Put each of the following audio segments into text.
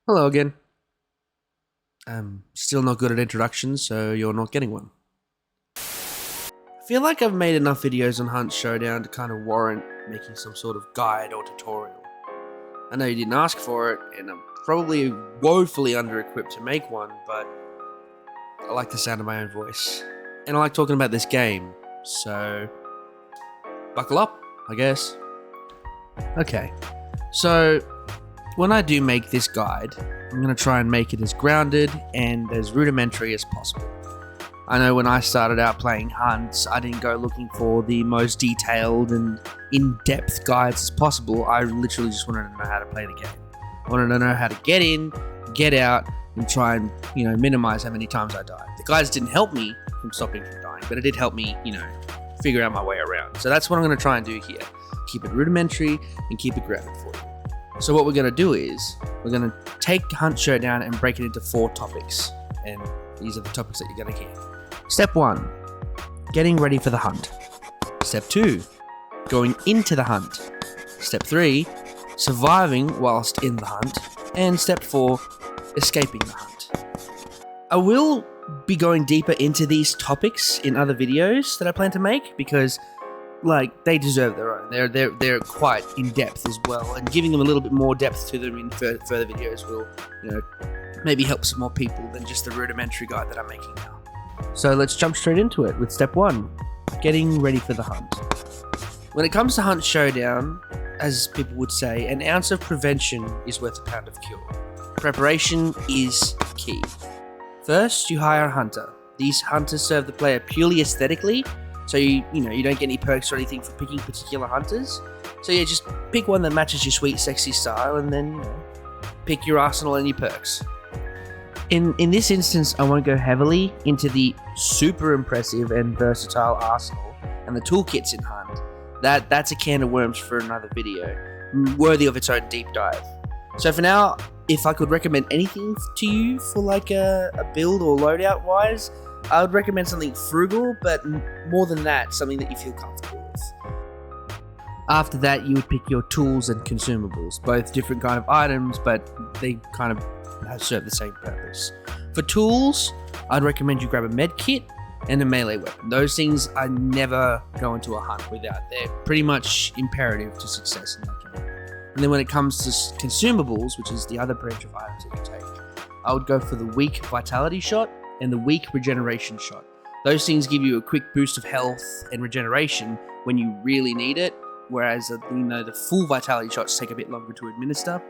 Hello again. I'm still not good at introductions, so you're not getting one. I feel like I've made enough videos on Hunt Showdown to kind of warrant making some sort of guide or tutorial. I know you didn't ask for it, and I'm probably woefully under-equipped to make one, but I like the sound of my own voice. And I like talking about this game, so buckle up, I guess. Okay, so when I do make this guide, I'm going to try and make it as grounded and as rudimentary as possible. I know when I started out playing hunts, I didn't go looking for the most detailed and in-depth guides as possible. I literally just wanted to know how to play the game. I wanted to know how to get in, get out, and try and, minimize how many times I died. The guides didn't help me from stopping from dying, but it did help me, figure out my way around. So that's what I'm going to try and do here. Keep it rudimentary and keep it grounded for you. So what we're going to do is, we're going to take Hunt Showdown and break it into 4 topics. And these are the topics that you're going to hear. Step 1, getting ready for the hunt. Step 2, going into the hunt. Step 3, surviving whilst in the hunt. And step 4, escaping the hunt. I will be going deeper into these topics in other videos that I plan to make because they deserve their own. They're quite in depth as well, and giving them a little bit more depth to them in further videos will, maybe help some more people than just the rudimentary guide that I'm making now. So let's jump straight into it with step 1, getting ready for the hunt. When it comes to Hunt Showdown, as people would say, an ounce of prevention is worth a pound of cure. Preparation is key. First, you hire a hunter. These hunters serve the player purely aesthetically. So you don't get any perks or anything for picking particular hunters. So yeah, just pick one that matches your sweet, sexy style, and then pick your arsenal and your perks. In this instance, I won't go heavily into the super impressive and versatile arsenal and the toolkits in Hunt. That's a can of worms for another video, worthy of its own deep dive. So for now, if I could recommend anything to you for a build or loadout wise, I would recommend something frugal, but more than that, something that you feel comfortable with. After that, you would pick your tools and consumables, both different kind of items, but they kind of serve the same purpose. For tools, I'd recommend you grab a med kit and a melee weapon. Those things I never go into a hunt without. They're pretty much imperative to success in that game. And then when it comes to consumables, which is the other branch of items that you take, I would go for the weak vitality shot and the weak regeneration shot. Those things give you a quick boost of health and regeneration when you really need it, whereas the full vitality shots take a bit longer to administer.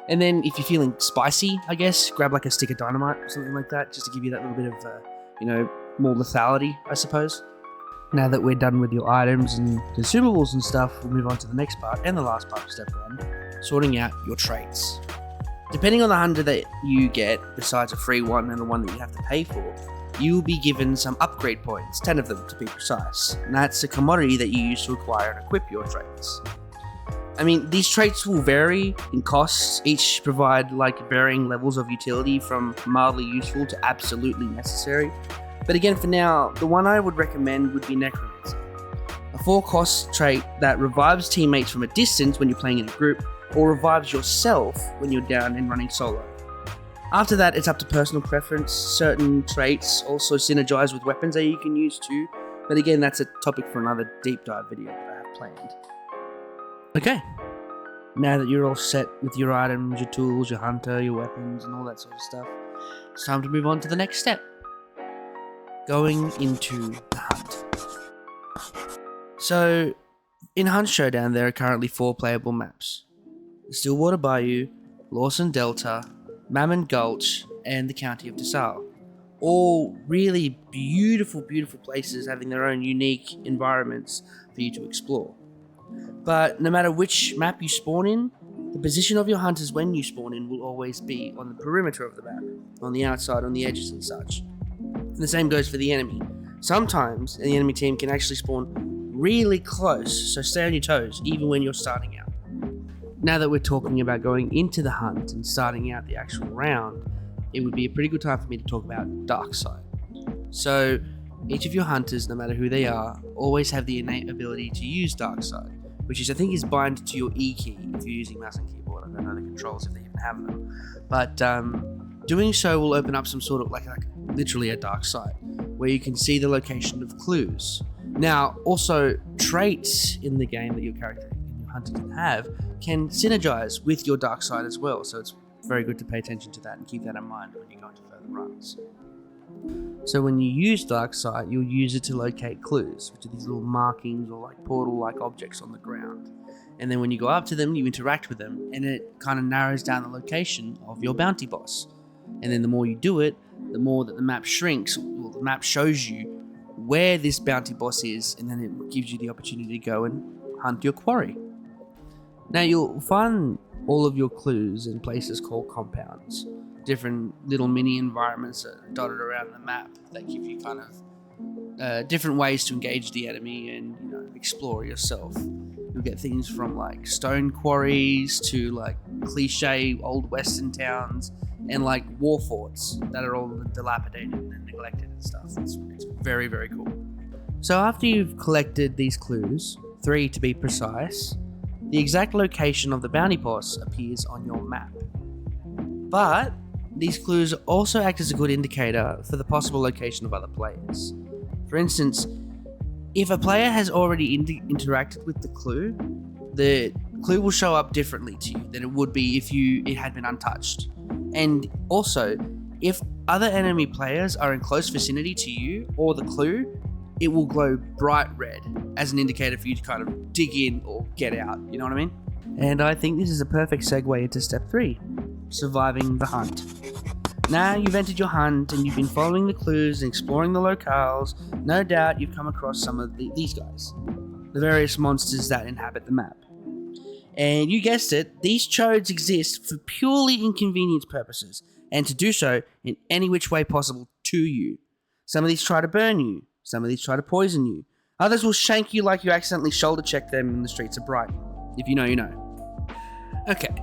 And then if you're feeling spicy, I guess, grab a stick of dynamite or something like that, just to give you that little bit of, more lethality, I suppose. Now that we're done with your items and consumables and stuff, we'll move on to the next part and the last part of step 1, sorting out your traits. Depending on the hunter that you get, besides a free one and the one that you have to pay for, you will be given some upgrade points, 10 of them to be precise. And that's a commodity that you use to acquire and equip your traits. These traits will vary in costs, each provide varying levels of utility from mildly useful to absolutely necessary. But again, for now, the one I would recommend would be Necromancy, a 4-cost trait that revives teammates from a distance when you're playing in a group, or revives yourself when you're down and running solo. After that, it's up to personal preference. Certain traits also synergize with weapons that you can use too, but again, that's a topic for another deep dive video that I have planned. Okay, now that you're all set with your items, your tools, your hunter, your weapons, and all that sort of stuff, it's time to move on to the next step. Going into the hunt. So, in Hunt Showdown, there are currently 4 playable maps. The Stillwater Bayou, Lawson Delta, Mammon Gulch, and the County of DeSalle. All really beautiful, beautiful places having their own unique environments for you to explore. But no matter which map you spawn in, the position of your hunters when you spawn in will always be on the perimeter of the map, on the outside, on the edges and such. And the same goes for the enemy. Sometimes the enemy team can actually spawn really close, so stay on your toes, even when you're starting out. Now that we're talking about going into the hunt and starting out the actual round, it would be a pretty good time for me to talk about Dark Side. So, each of your hunters, no matter who they are, always have the innate ability to use Dark Side, which I think is bind to your E key if you're using mouse and keyboard. I don't know the controls if they even have them. But doing so will open up some sort of like literally a dark side where you can see the location of clues. Now, also traits in the game that your character and your hunter can synergize with your dark side as well. So it's very good to pay attention to that and keep that in mind when you go into further runs. So when you use dark sight, you'll use it to locate clues, which are these little markings or like portal-like objects on the ground. And then when you go up to them, you interact with them, and it kind of narrows down the location of your bounty boss. And then the more you do it, the more that the map shrinks, or the map shows you where this bounty boss is, and then it gives you the opportunity to go and hunt your quarry. Now you'll find all of your clues in places called compounds. Different little mini environments that are dotted around the map that give you kind of different ways to engage the enemy and explore yourself. You'll get things from like stone quarries to like cliche old western towns and like war forts that are all dilapidated and neglected and stuff. It's very, very cool. So after you've collected these clues, 3 to be precise, the exact location of the bounty boss appears on your map. But these clues also act as a good indicator for the possible location of other players. For instance, if a player has already interacted with the clue will show up differently to you than it would be if it had been untouched. And also, if other enemy players are in close vicinity to you or the clue, it will glow bright red as an indicator for you to kind of dig in or get out, you know what I mean? And I think this is a perfect segue into step 3, surviving the hunt. Now you've entered your hunt and you've been following the clues and exploring the locales. No doubt you've come across some of these guys, the various monsters that inhabit the map. And you guessed it, these chodes exist for purely inconvenience purposes, and to do so in any which way possible to you. Some of these try to burn you, some of these try to poison you, others will shank you like you accidentally shoulder checked them in the streets of Brighton. If you know, you know. Okay,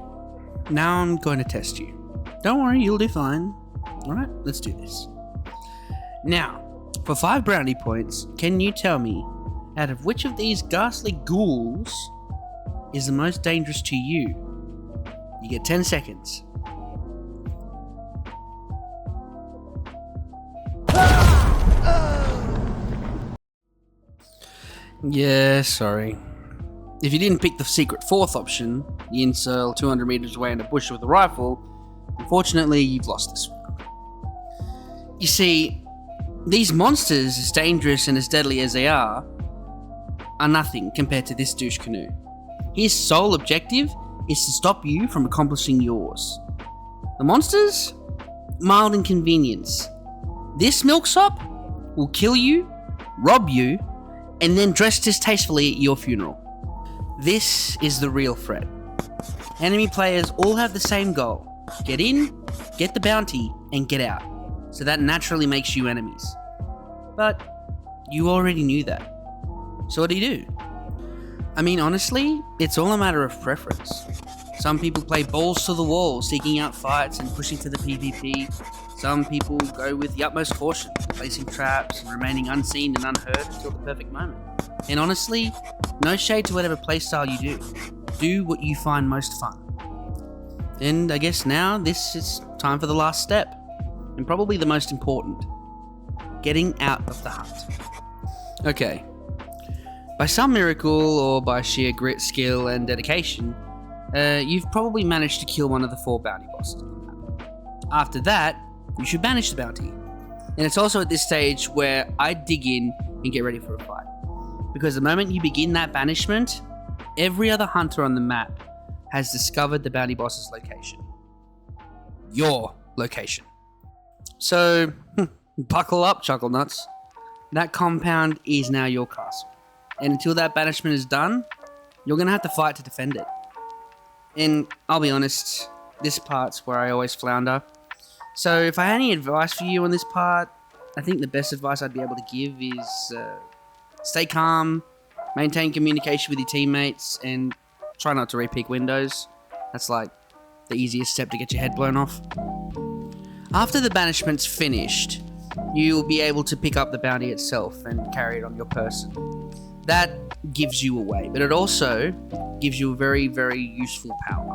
now I'm going to test you. Don't worry, you'll do fine. Alright, let's do this. Now, for 5 brownie points, can you tell me, out of which of these ghastly ghouls is the most dangerous to you? You get 10 seconds. Yeah, sorry. If you didn't pick the secret 4th option, the incel 200 meters away in a bush with a rifle, unfortunately you've lost this round. You see, these monsters, as dangerous and as deadly as they are nothing compared to this douche canoe. His sole objective is to stop you from accomplishing yours. The monsters? Mild inconvenience. This milksop will kill you, rob you, and then dress distastefully at your funeral. This is the real threat. Enemy players all have the same goal. Get in, get the bounty, and get out. So that naturally makes you enemies. But you already knew that. So what do you do? I mean, honestly, it's all a matter of preference. Some people play balls to the wall, seeking out fights and pushing for the PvP. Some people go with the utmost caution, placing traps and remaining unseen and unheard until the perfect moment. And honestly, no shade to whatever playstyle you do. Do what you find most fun. And I guess now this is time for the last step, and probably the most important. Getting out of the hunt. Okay. By some miracle or by sheer grit, skill and dedication, you've probably managed to kill one of the 4 bounty bosses on the map. After that, you should banish the bounty. And it's also at this stage where I dig in and get ready for a fight. Because the moment you begin that banishment, every other hunter on the map has discovered the bounty boss's location. Your location. So, buckle up, chuckle nuts. That compound is now your castle. And until that banishment is done, you're going to have to fight to defend it. And I'll be honest, this part's where I always flounder. So if I had any advice for you on this part, I think the best advice I'd be able to give is stay calm, maintain communication with your teammates, and try not to re-peek windows. That's like the easiest step to get your head blown off. After the banishment's finished, you'll be able to pick up the bounty itself and carry it on your person. That gives you away, but it also gives you a very, very useful power.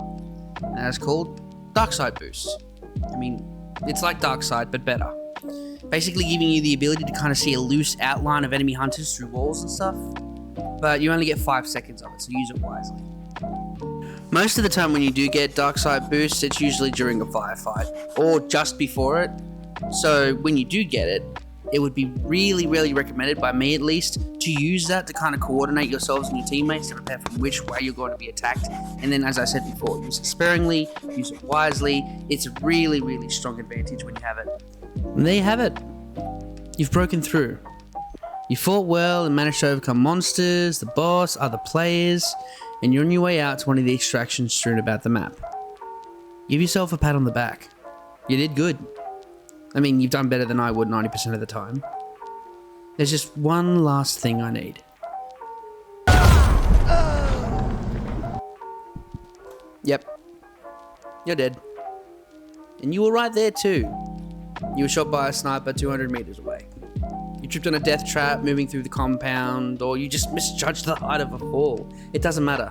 and that's called Dark Side Boost. I mean, it's like Dark Side, but better. Basically giving you the ability to kind of see a loose outline of enemy hunters through walls and stuff, but you only get 5 seconds of it, so use it wisely. Most of the time when you do get Dark Side Boost, it's usually during a firefight, or just before it, so when you do get it, it would be really, really recommended, by me at least, to use that to kind of coordinate yourselves and your teammates to prepare for which way you're going to be attacked. And then, as I said before, use it sparingly, use it wisely. It's a really, really strong advantage when you have it. And there you have it. You've broken through. You fought well and managed to overcome monsters, the boss, other players, and you're on your way out to one of the extractions strewn about the map. Give yourself a pat on the back. You did good. I mean, you've done better than I would 90% of the time. There's just one last thing I need. Yep. You're dead. And you were right there too. You were shot by a sniper 200 meters away. You tripped on a death trap moving through the compound, or you just misjudged the height of a fall. It doesn't matter.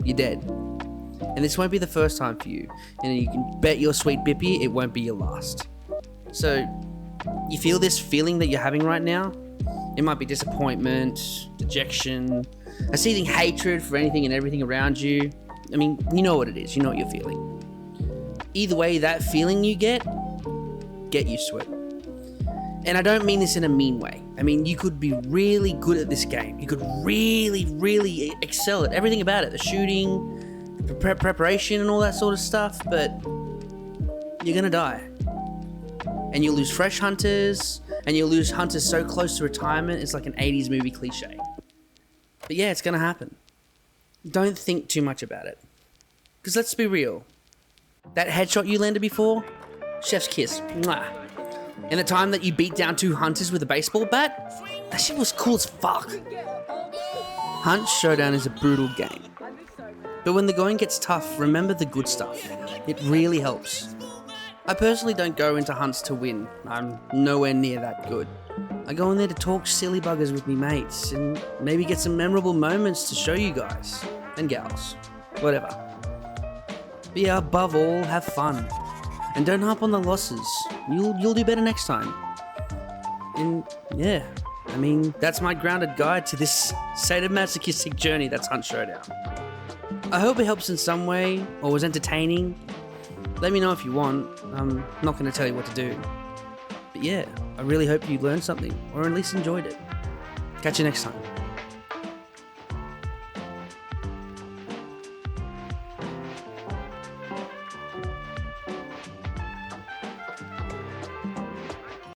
You're dead. And this won't be the first time for you. And you can bet your sweet Bippy it won't be your last. So, you feel this feeling that you're having right now? It might be disappointment, dejection, a seething hatred for anything and everything around you. I mean, you know what it is. You know what you're feeling. Either way, that feeling you get used to it. And I don't mean this in a mean way. I mean, you could be really good at this game. You could really, really excel at everything about it. The shooting, the preparation and all that sort of stuff, but you're gonna die. And you'll lose fresh hunters, and you'll lose hunters so close to retirement, it's like an 80s movie cliche. But yeah, it's gonna happen. Don't think too much about it. Because let's be real. That headshot you landed before, chef's kiss. Mwah. And the time that you beat down 2 hunters with a baseball bat, that shit was cool as fuck. Hunt Showdown is a brutal game. But when the going gets tough, remember the good stuff. It really helps. I personally don't go into hunts to win. I'm nowhere near that good. I go in there to talk silly buggers with me mates and maybe get some memorable moments to show you guys and gals, whatever. But yeah, above all, have fun and don't harp on the losses. You'll do better next time. And yeah, I mean, that's my grounded guide to this sadomasochistic journey that's Hunt Showdown. I hope it helps in some way or was entertaining. Let me know if you want. I'm not going to tell you what to do. But yeah, I really hope you learned something, or at least enjoyed it. Catch you next time.